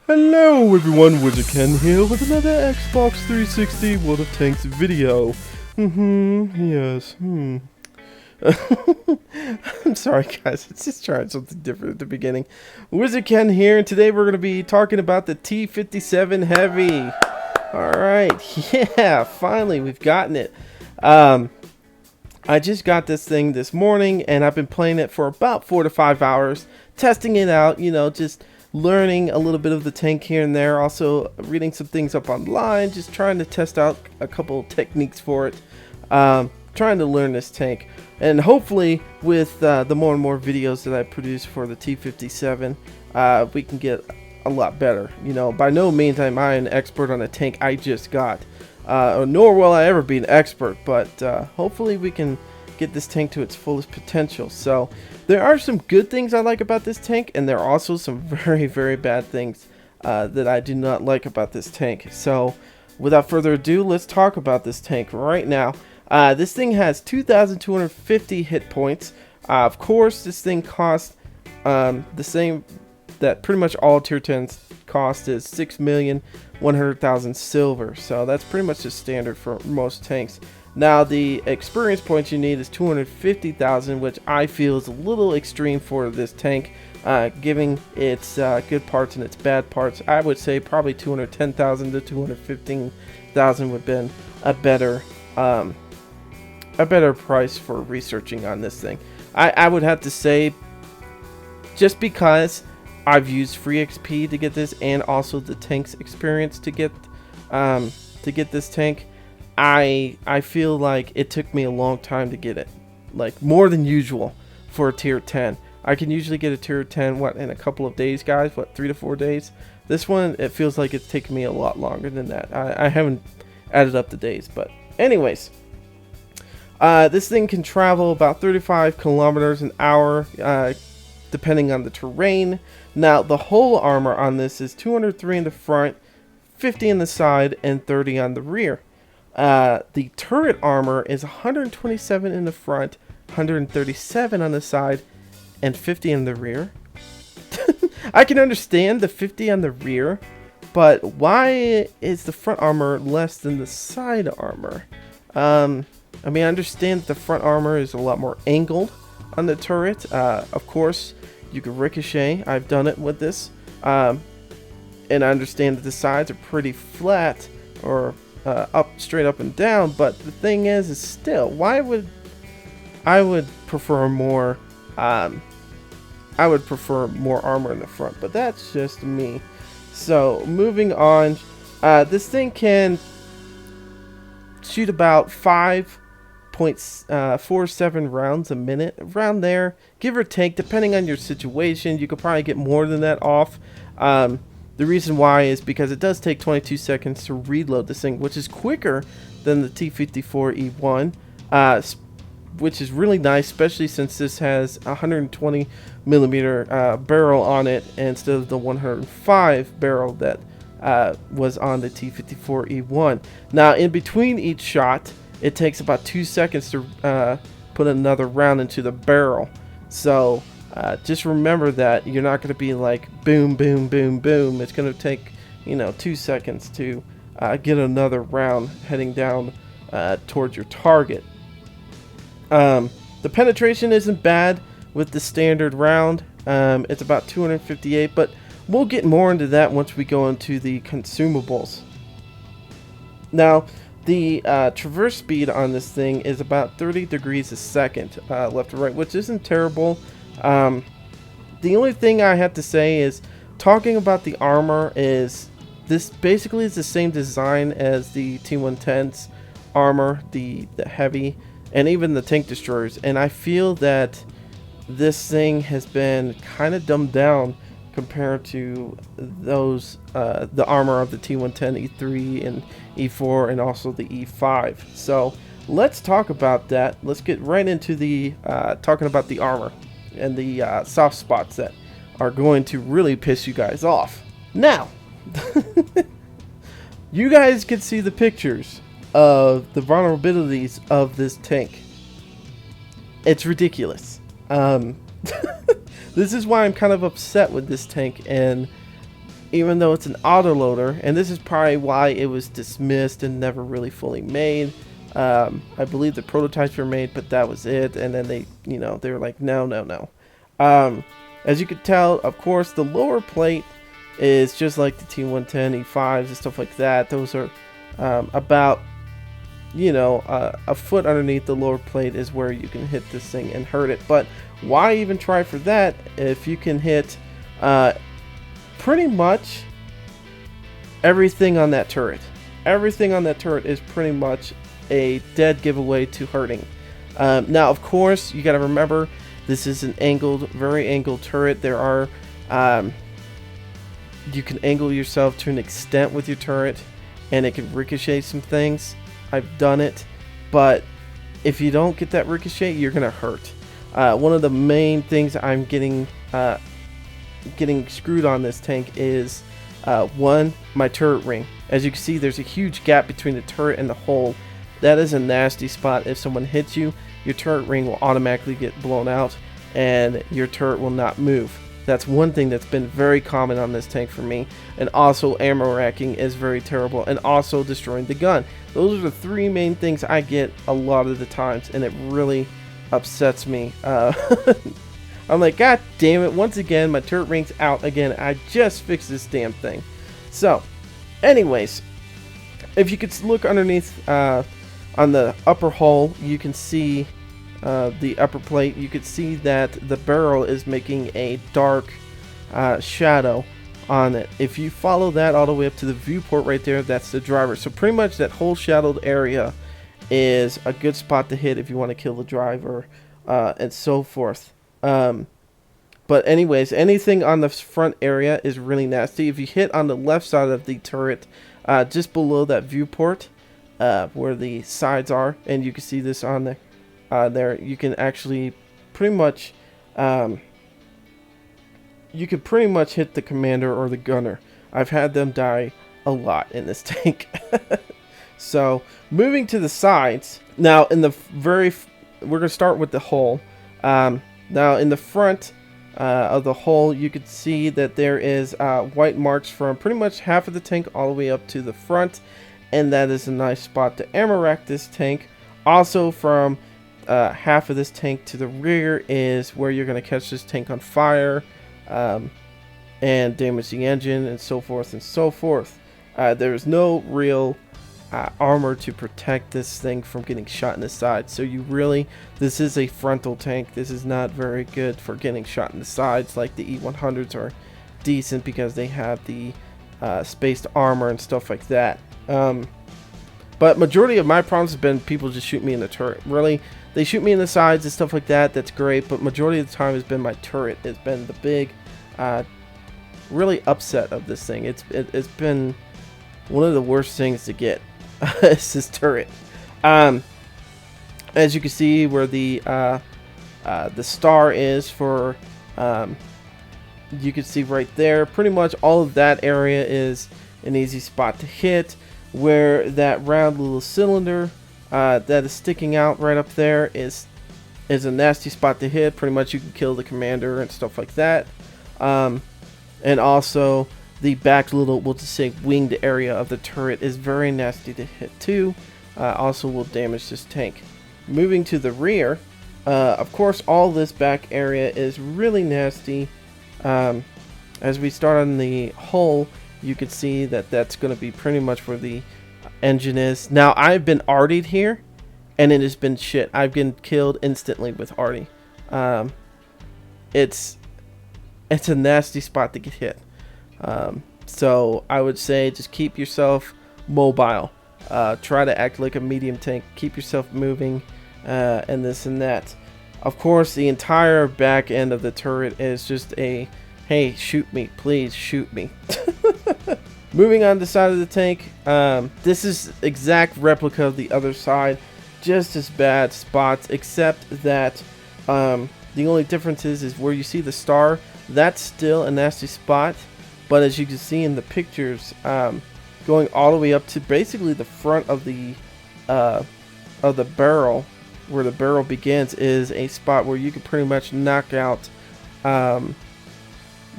Hello everyone, WizardKen here with another Xbox 360 World of Tanks video. Yes, I'm sorry guys, it's just trying something different at the beginning. WizardKen here, and today we're going to be talking about the T57 Heavy. Alright, yeah, finally we've gotten it. I just got this thing this morning, and I've been playing it for about 4 to 5 hours, testing it out, you know, just learning a little bit of the tank here and there, also reading some things up online, just trying to test out a couple techniques for it, trying to learn this tank. And hopefully with the more and more videos that I produce for the T57, we can get a lot better. You know, by no means am I an expert on a tank I just got, nor will I ever be an expert, but hopefully we can get this tank to its fullest potential. So there are some good things I like about this tank, and there are also some very, very bad things that I do not like about this tank. So without further ado, let's talk about this tank right now. This thing has 2,250 hit points. Of course, this thing costs the same that pretty much all tier 10s cost, is 6,100,000 silver. So that's pretty much the standard for most tanks. Now the experience points you need is 250,000, which I feel is a little extreme for this tank, giving its good parts and its bad parts. I would say probably 210,000 to 215,000 would have been a better price for researching on this thing. I would have to say, just because I've used free XP to get this, and also the tank's experience to get this tank, I feel like it took me a long time to get it, like more than usual for a tier 10. I can usually get a tier 10 in a couple of days, guys, 3 to 4 days. This one, it feels like it's taken me a lot longer than that. I haven't added up the days, but anyways, this thing can travel about 35 kilometers an hour, depending on the terrain. Now the hull armor on this is 203 in the front, 50 in the side, and 30 on the rear. The turret armor is 127 in the front, 137 on the side, and 50 in the rear. I can understand the 50 on the rear, but why is the front armor less than the side armor? I mean, I understand that the front armor is a lot more angled on the turret. Of course, you can ricochet. I've done it with this. And I understand that the sides are pretty flat, or straight up and down, but the thing is still, why would I would prefer more armor in the front, but that's just me. So moving on, this thing can shoot about 5.47 rounds a minute, around there, give or take, depending on your situation. You could probably get more than that off. The reason why is because it does take 22 seconds to reload this thing, which is quicker than the T54 E1, which is really nice, especially since this has a 120 millimeter barrel on it instead of the 105 barrel that was on the T54 E1. Now, in between each shot, it takes about 2 seconds to put another round into the barrel. So just remember that you're not going to be like boom, boom, boom, boom. It's going to take, 2 seconds to get another round heading down towards your target. The penetration isn't bad with the standard round. It's about 258, but we'll get more into that once we go into the consumables. Now, the traverse speed on this thing is about 30 degrees a second, left to right, which isn't terrible. The only thing I have to say is, talking about the armor, is this basically is the same design as the T110's armor, the Heavy, and even the tank destroyers, and I feel that this thing has been kind of dumbed down compared to those the armor of the T110 E3 and E4 and also the E5. So let's talk about that. Let's get right into the talking about the armor and the soft spots that are going to really piss you guys off. Now, you guys can see the pictures of the vulnerabilities of this tank. It's ridiculous. This is why I'm kind of upset with this tank, and even though it's an autoloader, and this is probably why it was dismissed and never really fully made. I believe the prototypes were made, but that was it. And then they, they were like, no, no, no. As you can tell, of course, the lower plate is just like the T110 E5s and stuff like that. Those are about, a foot underneath the lower plate is where you can hit this thing and hurt it. But why even try for that if you can hit pretty much everything on that turret? Everything on that turret is pretty much a dead giveaway to hurting. Now, of course, you got to remember this is an angled, very angled turret. There are you can angle yourself to an extent with your turret, and it can ricochet some things. I've done it, but if you don't get that ricochet, you're gonna hurt. One of the main things I'm getting screwed on this tank is one, my turret ring. As you can see, there's a huge gap between the turret and the hole. That is a nasty spot. If someone hits you, your turret ring will automatically get blown out and your turret will not move. That's one thing that's been very common on this tank for me. And also ammo racking is very terrible, and also destroying the gun. Those are the three main things I get a lot of the times, and it really upsets me. I'm like, God damn it, once again my turret ring's out again. I just fixed this damn thing. So anyways, if you could look underneath on the upper hull, you can see the upper plate. You could see that the barrel is making a dark shadow on it. If you follow that all the way up to the viewport right there, that's the driver. So pretty much that whole shadowed area is a good spot to hit if you want to kill the driver and so forth. But anyways, anything on the front area is really nasty. If you hit on the left side of the turret, just below that viewport where the sides are, and you can see this on the there, you can actually pretty much hit the commander or the gunner. I've had them die a lot in this tank. So moving to the sides now, in the we're gonna start with the hull. Now in the front of the hull, you can see that there is white marks from pretty much half of the tank all the way up to the front, and that is a nice spot to ammo rack this tank. Also from half of this tank to the rear is where you're going to catch this tank on fire and damage the engine and so forth and so forth. There's no real armor to protect this thing from getting shot in the side. So this is a frontal tank. This is not very good for getting shot in the sides. Like the E100s are decent because they have the spaced armor and stuff like that. But majority of my problems have been people just shoot me in the turret. Really, they shoot me in the sides and stuff like that. That's great, but majority of the time has been my turret. It's been the big, really upset of this thing. It's been one of the worst things to get. It's this turret. As you can see, where the star is for, you can see right there. Pretty much all of that area is an easy spot to hit. Where that round little cylinder that is sticking out right up there is a nasty spot to hit. Pretty much you can kill the commander and stuff like that. And also the back little, we'll just say winged area of the turret is very nasty to hit too. Also will damage this tank. Moving to the rear, of course all this back area is really nasty. As we start on the hull, you can see that that's going to be pretty much where the engine is. Now, I've been artied here, and it has been shit. I've been killed instantly with arty. It's a nasty spot to get hit. So I would say just keep yourself mobile. Try to act like a medium tank. Keep yourself moving, and this and that. Of course, the entire back end of the turret is just a, hey, shoot me, please shoot me. Moving on to the side of the tank, this is exact replica of the other side, just as bad spots, except that the only difference is where you see the star, that's still a nasty spot, but as you can see in the pictures, going all the way up to basically the front of the barrel, where the barrel begins, is a spot where you can pretty much knock out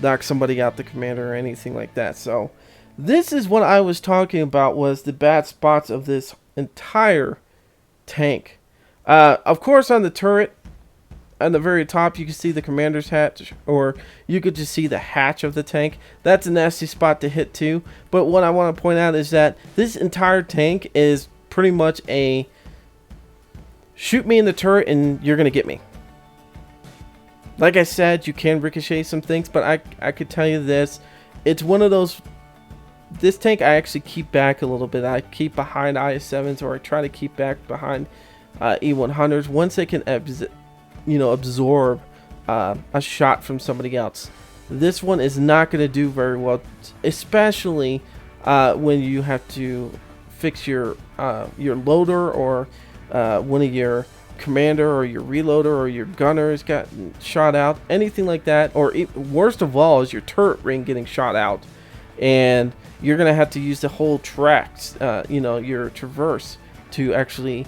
knock somebody out, the commander, or anything like that. So this is what I was talking about, was the bad spots of this entire tank. Of course, on the turret, on the very top, you can see the commander's hatch, or you could just see the hatch of the tank. That's a nasty spot to hit too. But what I want to point out is that this entire tank is pretty much a shoot me in the turret and you're going to get me. Like I said, you can ricochet some things, but I could tell you this. It's one of those... This tank I actually keep back a little bit. I keep behind IS-7s, or I try to keep back behind E100s once they can absorb a shot from somebody else. This one is not going to do very well, especially when you have to fix your loader, or one of your commander or your reloader or your gunner has gotten shot out, anything like that. Or worst of all is your turret ring getting shot out, and you're gonna have to use the whole tracks, your traverse, to actually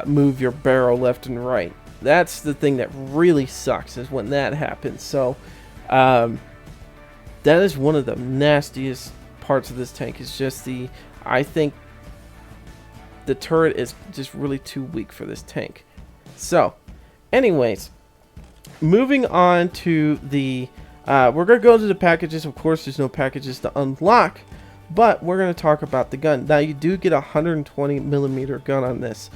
move your barrel left and right. That's the thing that really sucks, is when that happens. So that is one of the nastiest parts of this tank. Is just I think the turret is just really too weak for this tank. So anyways, moving on to the we're gonna go to the packages. Of course, there's no packages to unlock, but we're gonna talk about the gun. Now, you do get a 120mm gun on this,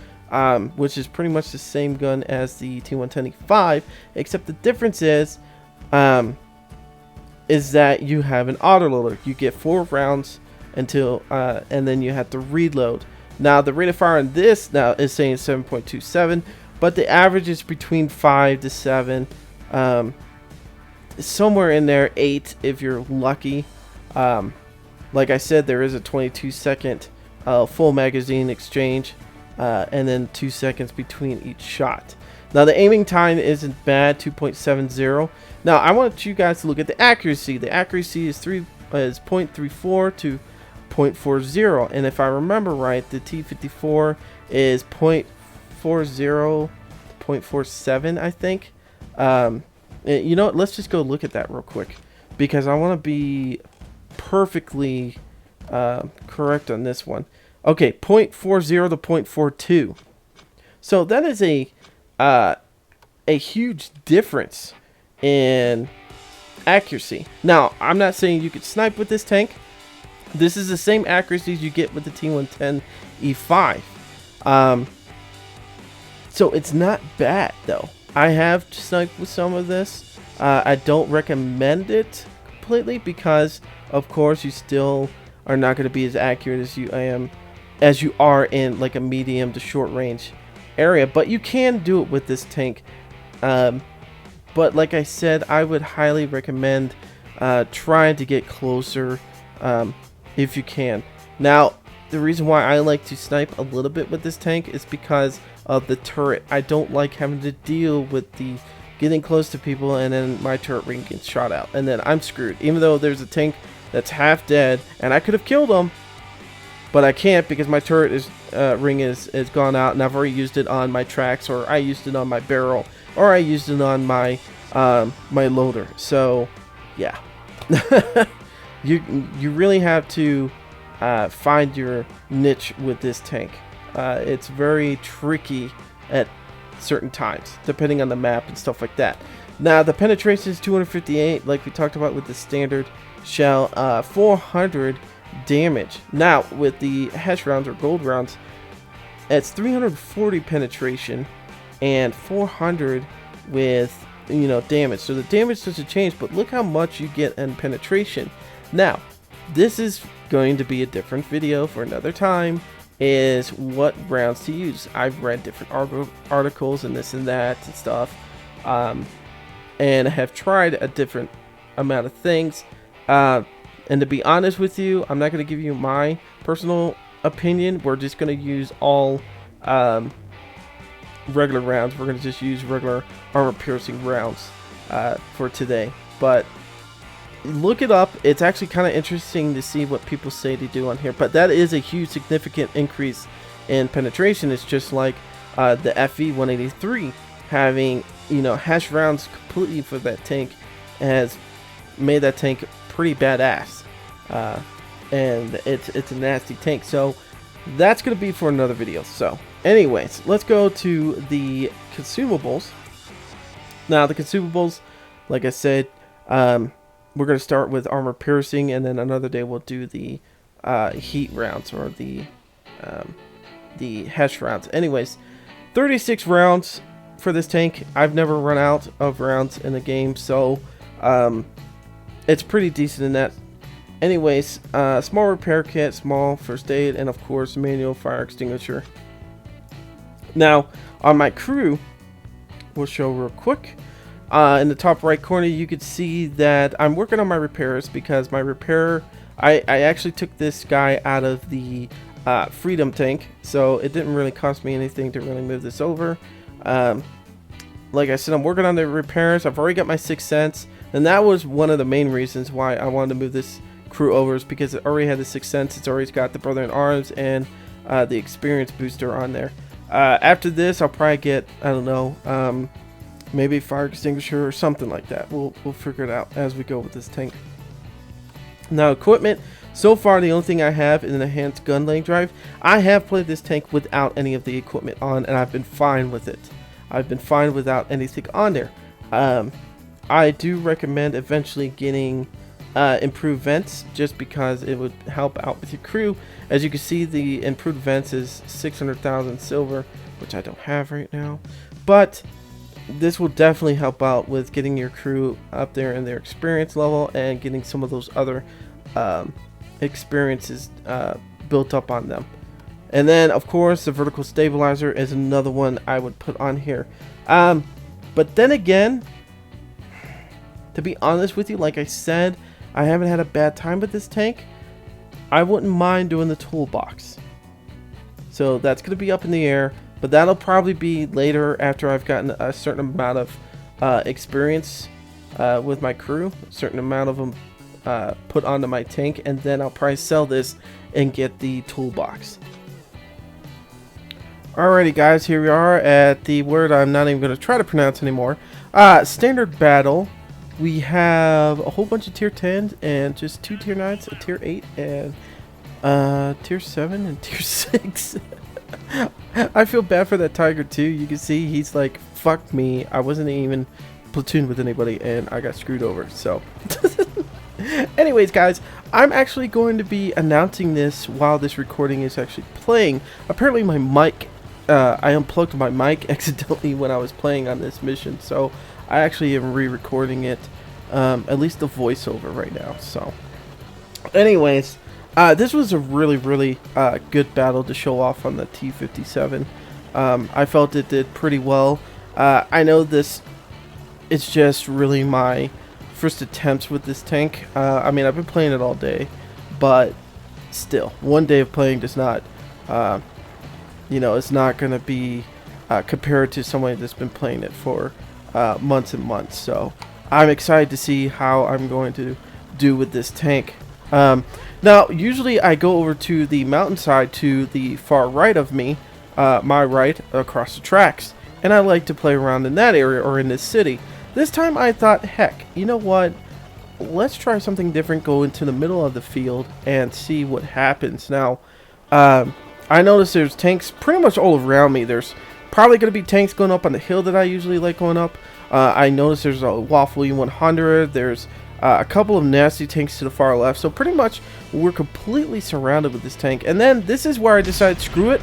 which is pretty much the same gun as the T110E5, except the difference is that you have an autoloader. You get 4 rounds until and then you have to reload. Now, the rate of fire on this now is saying 7.27, but the average is between 5 to 7, somewhere in there, 8 if you're lucky. Like I said, there is a 22-second full magazine exchange, and then 2 seconds between each shot. Now, the aiming time isn't bad, 2.70. Now, I want you guys to look at the accuracy. The accuracy is 0.34 to 0.40, and if I remember right, the T54 is 0.40, 0.47, I think. You know what? Let's just go look at that real quick, because I want to be perfectly correct on this one. Okay, 0.40 to 0.42. So that is a huge difference in accuracy. Now, I'm not saying you could snipe with this tank. This is the same accuracy as you get with the T110E5. So it's not bad, though. I have sniped with some of this. I don't recommend it completely, because, of course, you still are not going to be as accurate as you are in like a medium to short range area. But you can do it with this tank. But like I said, I would highly recommend trying to get closer if you can. Now, the reason why I like to snipe a little bit with this tank is because of the turret. I don't like having to deal with the getting close to people and then my turret ring gets shot out, and then I'm screwed. Even though there's a tank that's half dead and I could have killed him, but I can't because my turret ring is gone out, and I've already used it on my tracks, or I used it on my barrel, or I used it on my my loader. So yeah. You really have to find your niche with this tank. It's very tricky at certain times, depending on the map and stuff like that. Now, the penetration is 258, like we talked about with the standard shell, 400 damage. Now, with the hash rounds or gold rounds, it's 340 penetration and 400 with damage. So the damage doesn't change, but look how much you get in penetration. Now, this is going to be a different video for another time, is what rounds to use. I've read different articles and this and that and stuff, and have tried a different amount of things, and to be honest with you, I'm not going to give you my personal opinion. We're just going to use all regular rounds. We're going to just use regular armor piercing rounds for today. But look it up. It's actually kind of interesting to see what people say to do on here. But that is a huge significant increase in penetration. It's just like the FE183 having hash rounds completely for that tank has made that tank pretty badass, and it's a nasty tank. So that's gonna be for another video. So anyways, let's go to the consumables. Now the consumables, like I said, we're gonna start with armor piercing, and then another day we'll do the heat rounds, or the hesh rounds. Anyways, 36 rounds for this tank. I've never run out of rounds in the game, so it's pretty decent in that. Anyways, small repair kit, small first aid, and of course manual fire extinguisher. Now on my crew, we'll show real quick. In the top right corner, you can see that I'm working on my repairs, because my repair, I actually took this guy out of the freedom tank, so it didn't really cost me anything to really move this over. Like I said, I'm working on the repairs. I've already got my 6th sense, and that was one of the main reasons why I wanted to move this crew over, is because it already had the 6th sense. It's already got the Brother in Arms and the experience booster on there. After this, I'll probably get, I don't know, maybe fire extinguisher or something like that. We'll figure it out as we go with this tank. Now equipment, so far the only thing I have is an enhanced gun laying drive. I have played this tank without any of the equipment on, and I've been fine with it. I've been fine without anything on there. I do recommend eventually getting improved vents, just because it would help out with your crew. As you can see, the improved vents is 600,000 silver, which I don't have right now, but this will definitely help out with getting your crew up there in their experience level, and getting some of those other experiences built up on them. And then of course the vertical stabilizer is another one I would put on here. But then again, to be honest with you, like I said, I haven't had a bad time with this tank. I wouldn't mind doing the toolbox. So that's going to be up in the air, but that'll probably be later, after I've gotten a certain amount of experience with my crew, a certain amount of them put onto my tank, and then I'll probably sell this and get the toolbox. Alrighty guys, here we are at the word I'm not even going to try to pronounce anymore. Standard battle. We have a whole bunch of tier 10s and just 2 tier 9s, a tier 8 and tier 7 and tier 6. I feel bad for that tiger too. You can see he's like, fuck me, I wasn't even platooned with anybody and I got screwed over. So anyways guys, I'm actually going to be announcing this while this recording is actually playing. Apparently my mic, I unplugged my mic accidentally when I was playing on this mission, so I actually am re-recording it, at least the voiceover right now. So anyways, this was a really good battle to show off on the T57. I felt it did pretty well. I know this, it's just really my first attempts with this tank. I mean, I've been playing it all day, but still, one day of playing does not, you know, it's not going to be compared to somebody that's been playing it for months and months. So I'm excited to see how I'm going to do with this tank. Now usually I go over to the mountainside to the far right of me, my right, across the tracks, and I like to play around in that area or in this city. This time I thought, heck, you know what, let's try something different, go into the middle of the field and see what happens. Now I noticed there's tanks pretty much all around me. There's probably going to be tanks going up on the hill that I usually like going up. I noticed there's a Waffle E100. There's a couple of nasty tanks to the far left. So pretty much we're completely surrounded with this tank. And then this is where I decided, screw it,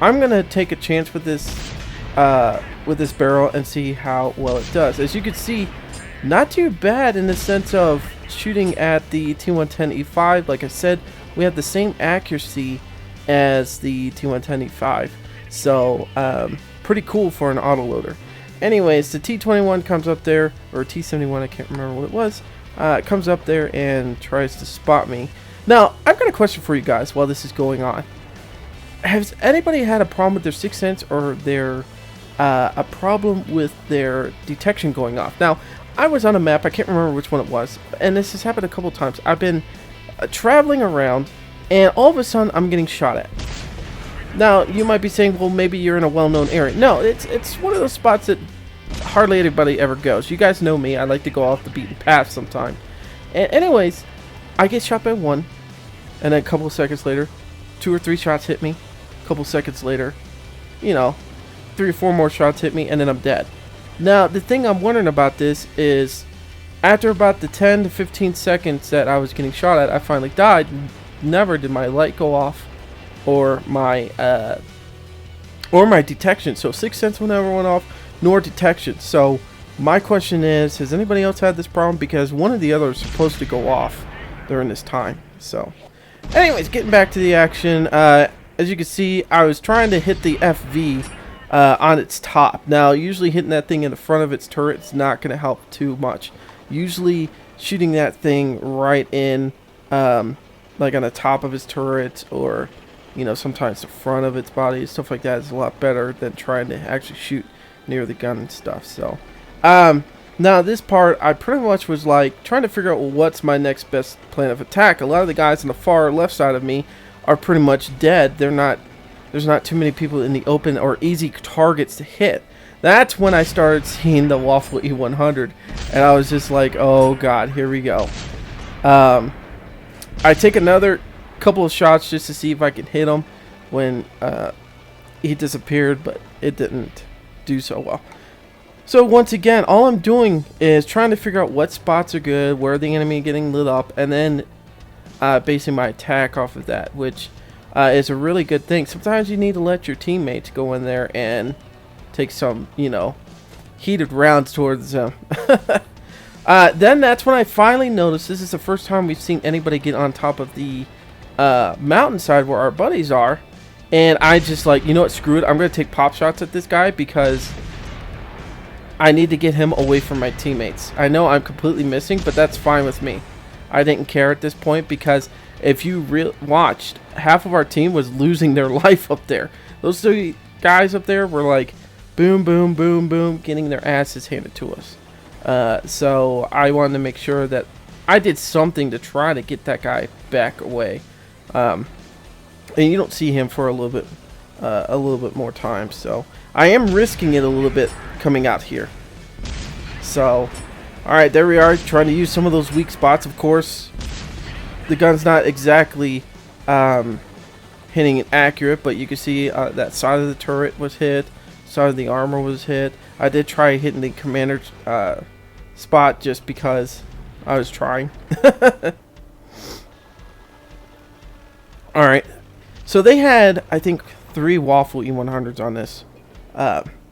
I'm going to take a chance with this barrel and see how well it does. As you can see, not too bad in the sense of shooting at the T110E5. Like I said, we have the same accuracy as the T110E5. So pretty cool for an autoloader. Anyways, the T21 comes up there, or T71, I can't remember what it was. It comes up there and tries to spot me. Now, I've got a question for you guys while this is going on. Has anybody had a problem with their 6th sense or their a problem with their detection going off? Now, I was on a map, I can't remember which one it was, and this has happened a couple times. I've been traveling around, and all of a sudden, I'm getting shot at. Now, you might be saying, well, maybe you're in a well-known area. No, it's one of those spots that hardly anybody ever goes. You guys know me. I like to go off the beaten path sometime. Anyways, I get shot by one, and then a couple of seconds later, 2 or 3 shots hit me. A couple seconds later, you know, 3 or 4 more shots hit me, and then I'm dead. Now, the thing I'm wondering about this is, after about the 10 to 15 seconds that I was getting shot at, I finally died. Never did my light go off, or my detection. So 6th sense never went off, nor detection. So my question is, has anybody else had this problem? Because one or the other is supposed to go off during this time. So, anyways, getting back to the action. As you can see, I was trying to hit the FV on its top. Now, usually hitting that thing in the front of its turret is not going to help too much. Usually shooting that thing right in, like on the top of its turret, or, you know, sometimes the front of its body, stuff like that is a lot better than trying to actually shoot near the gun and stuff. So, now this part, I pretty much was like trying to figure out what's my next best plan of attack. A lot of the guys on the far left side of me are pretty much dead. There's not too many people in the open or easy targets to hit. That's when I started seeing the Waffle E100, and I was just like, oh god, here we go. I take another couple of shots just to see if I can hit him when he disappeared, but it didn't do so well. So once again, all I'm doing is trying to figure out what spots are good, where the enemy getting lit up, and then basing my attack off of that, which is a really good thing. Sometimes you need to let your teammates go in there and take some, you know, heated rounds towards them. Then that's when I finally noticed, this is the first time we've seen anybody get on top of the mountainside where our buddies are, and I just like, you know what, screw it, I'm going to take pop shots at this guy because I need to get him away from my teammates. I know I'm completely missing, but that's fine with me. I didn't care at this point, because if you watched, half of our team was losing their life up there. Those 3 guys up there were like, boom, boom, boom, boom, getting their asses handed to us. So I wanted to make sure that I did something to try to get that guy back away. And you don't see him for a little bit more time. So I am risking it a little bit coming out here. So, alright, there we are, trying to use some of those weak spots. Of course, the gun's not exactly hitting it accurate, but you can see that side of the turret was hit, side of the armor was hit. I did try hitting the commander's spot just because I was trying. Alright, so they had, I think, 3 Waffle E100s on this.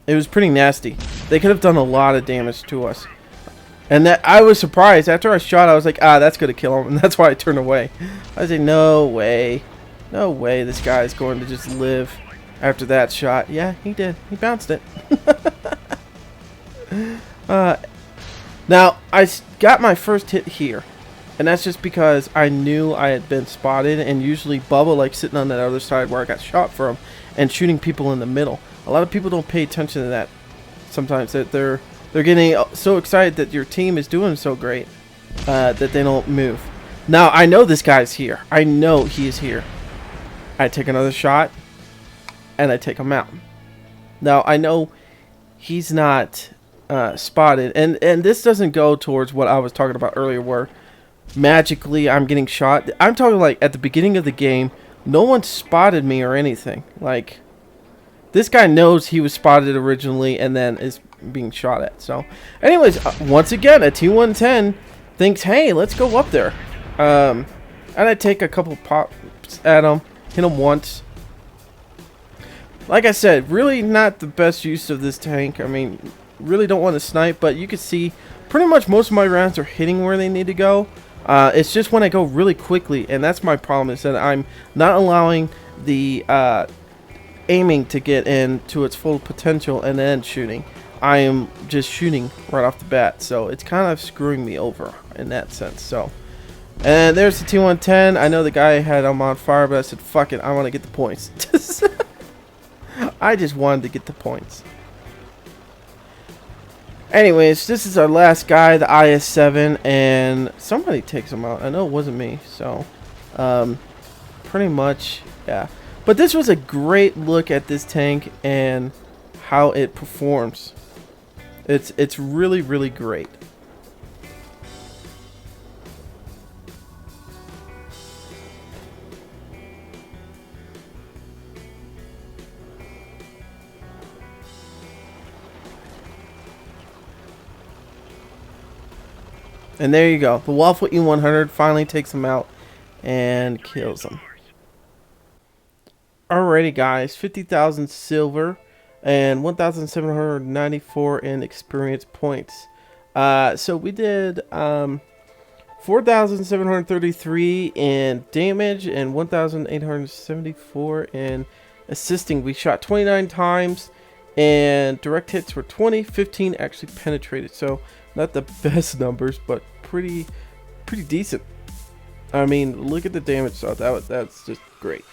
It was pretty nasty. They could have done a lot of damage to us. And that I was surprised. After I shot, I was like, that's going to kill him. And that's why I turned away. I was like, no way. No way this guy is going to just live after that shot. Yeah, he did. He bounced it. Now, I got my first hit here. And that's just because I knew I had been spotted. And usually Bubba likes sitting on that other side where I got shot from and shooting people in the middle. A lot of people don't pay attention to that. Sometimes that they're getting so excited that your team is doing so great that they don't move. Now, I know this guy's here. I know he is here. I take another shot, and I take him out. Now, I know he's not spotted. And this doesn't go towards what I was talking about earlier, where magically I'm getting shot. I'm talking like at the beginning of the game, no one spotted me or anything. Like, this guy knows he was spotted originally and then is being shot at. So, anyways, once again, a T110 thinks, hey, let's go up there. And I take a couple pops at him, hit him once. Like I said, really not the best use of this tank. I mean, really don't want to snipe, but you can see pretty much most of my rounds are hitting where they need to go. It's just when I go really quickly, and that's my problem, is that I'm not allowing the aiming to get into its full potential and then shooting. I am just shooting right off the bat, so it's kind of screwing me over in that sense. So, and there's the T110. I know the guy had him on fire, but I said, fuck it, I want to get the points. I just wanted to get the points. Anyways, this is our last guy, the IS-7, and somebody takes him out. I know it wasn't me, so pretty much, yeah. But this was a great look at this tank and how it performs. It's really, really great. And there you go. The Waffle E100 finally takes him out and kills him. Alrighty, guys. 50,000 silver and 1,794 in experience points. So we did 4,733 in damage and 1,874 in assisting. We shot 29 times and direct hits were 20. 15 actually penetrated. So not the best numbers, but pretty decent. I mean, look at the damage. So that's just great.